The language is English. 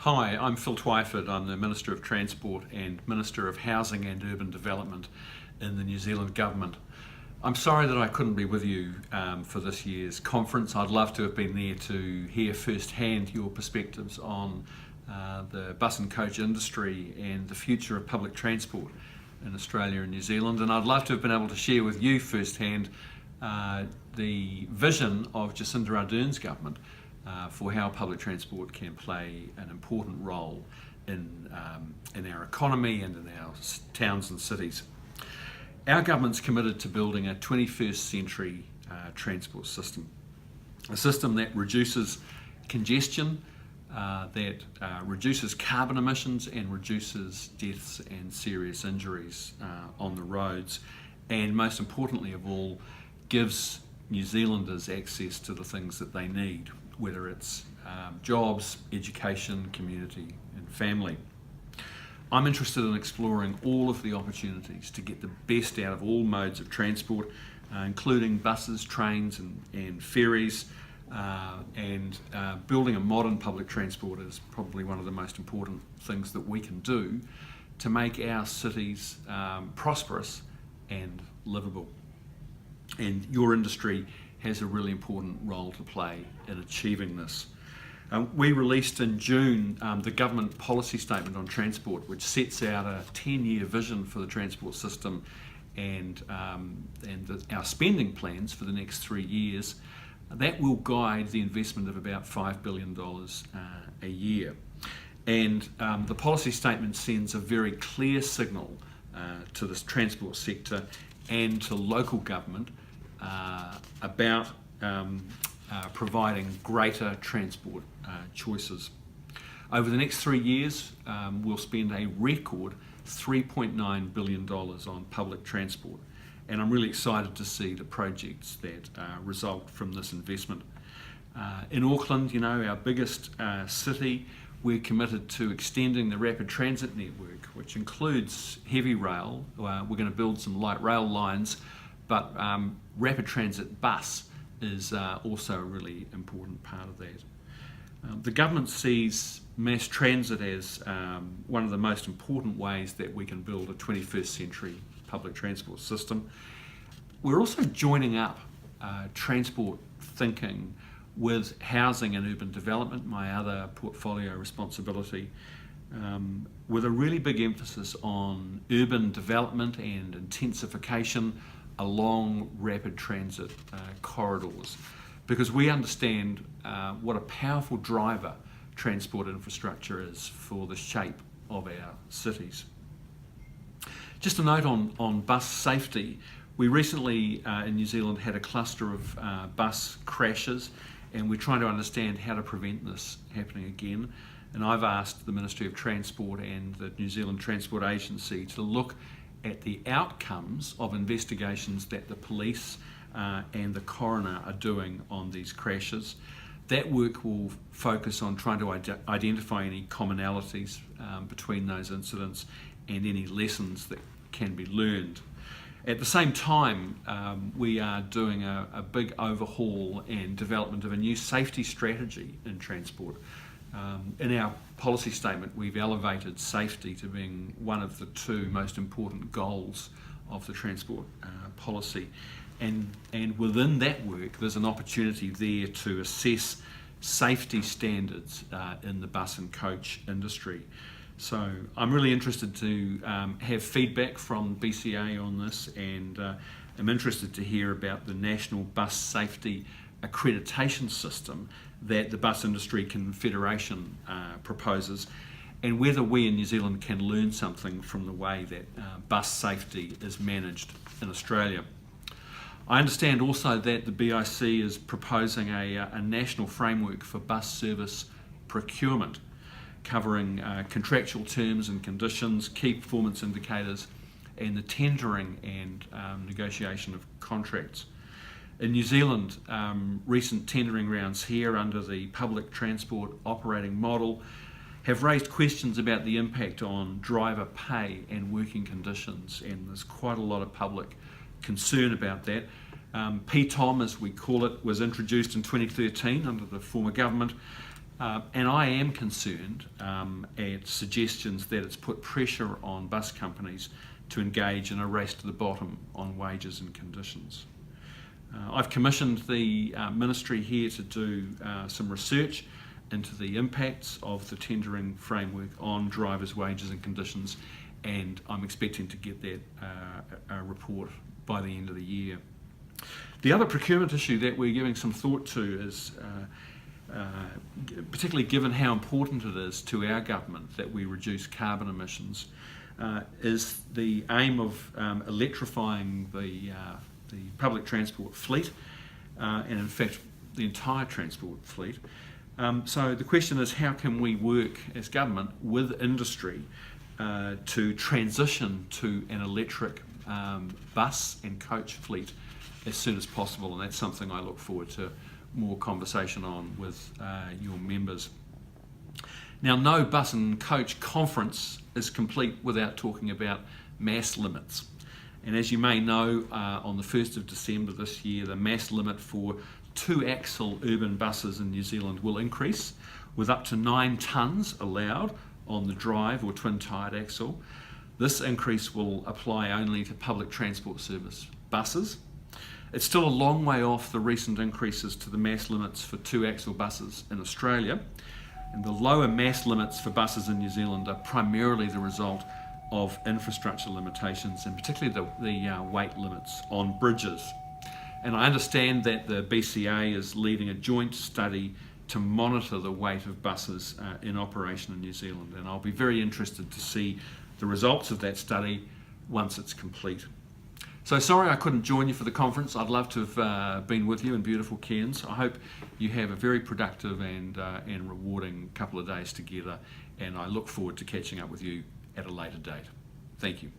Hi, I'm Phil Twyford. I'm the Minister of Transport and Minister of Housing and Urban Development in the New Zealand Government. I'm sorry that I couldn't be with you for this year's conference. I'd love to have been there to hear firsthand your perspectives on the bus and coach industry and the future of public transport in Australia and New Zealand. And I'd love to have been able to share with you firsthand the vision of Jacinda Ardern's government for how public transport can play an important role in our economy and in our towns and cities. Our government's committed to building a 21st century transport system, a system that reduces congestion, that reduces carbon emissions and reduces deaths and serious injuries on the roads, and most importantly of all, gives New Zealanders access to the things that they need, whether it's jobs, education, community and family. I'm interested in exploring all of the opportunities to get the best out of all modes of transport, including buses, trains and ferries, and building a modern public transport is probably one of the most important things that we can do to make our cities prosperous and livable. And your industry has a really important role to play in achieving this. We released in June the government policy statement on transport, which sets out a 10-year vision for the transport system and our spending plans for the next 3 years. That will guide the investment of about $5 billion a year. And the policy statement sends a very clear signal to this transport sector and to local government about providing greater transport choices. Over the next 3 years, we'll spend a record $3.9 billion on public transport, and I'm really excited to see the projects that result from this investment. In Auckland, our biggest city, we're committed to extending the rapid transit network, which includes heavy rail. We're going to build some light rail lines, but rapid transit bus is also a really important part of that. The government sees mass transit as one of the most important ways that we can build a 21st century public transport system. We're also joining up transport thinking with housing and urban development, my other portfolio responsibility, with a really big emphasis on urban development and intensification along rapid transit corridors, because we understand what a powerful driver transport infrastructure is for the shape of our cities. Just a note on bus safety. We recently in New Zealand had a cluster of bus crashes, and we're trying to understand how to prevent this happening again. And I've asked the Ministry of Transport and the New Zealand Transport Agency to look at the outcomes of investigations that the police and the coroner are doing on these crashes. That work will focus on trying to identify any commonalities between those incidents and any lessons that can be learned. At the same time, we are doing a big overhaul and development of a new safety strategy in transport. In our policy statement, we've elevated safety to being one of the two most important goals of the transport policy. And within that work, there's an opportunity there to assess safety standards in the bus and coach industry. So I'm really interested to have feedback from BCA on this, and I'm interested to hear about the National Bus Safety Accreditation System that the Bus Industry Confederation proposes, and whether we in New Zealand can learn something from the way that bus safety is managed in Australia. I understand also that the BIC is proposing a national framework for bus service procurement, covering contractual terms and conditions, key performance indicators, and the tendering and negotiation of contracts. In New Zealand, recent tendering rounds here under the public transport operating model have raised questions about the impact on driver pay and working conditions, and there's quite a lot of public concern about that. PTOM, as we call it, was introduced in 2013 under the former government, And I am concerned at suggestions that it's put pressure on bus companies to engage in a race to the bottom on wages and conditions. I've commissioned the ministry here to do some research into the impacts of the tendering framework on drivers' wages and conditions, and I'm expecting to get that report by the end of the year. The other procurement issue that we're giving some thought to is, particularly given how important it is to our government that we reduce carbon emissions, is the aim of electrifying the public transport fleet, and in fact the entire transport fleet. So the question is, how can we work as government with industry to transition to an electric bus and coach fleet as soon as possible, and that's something I look forward to more conversation on with your members. Now, no bus and coach conference is complete without talking about mass limits. And as you may know, on the 1st of December this year, the mass limit for 2-axle urban buses in New Zealand will increase, with up to 9 tonnes allowed on the drive or twin-tired axle. This increase will apply only to public transport service buses. It's still a long way off the recent increases to the mass limits for 2-axle buses in Australia, and the lower mass limits for buses in New Zealand are primarily the result of infrastructure limitations, and particularly the weight limits on bridges. And I understand that the BCA is leading a joint study to monitor the weight of buses in operation in New Zealand, and I'll be very interested to see the results of that study once it's complete. So sorry I couldn't join you for the conference. I'd love to have been with you in beautiful Cairns. I hope you have a very productive and rewarding couple of days together, and I look forward to catching up with you at a later date. Thank you.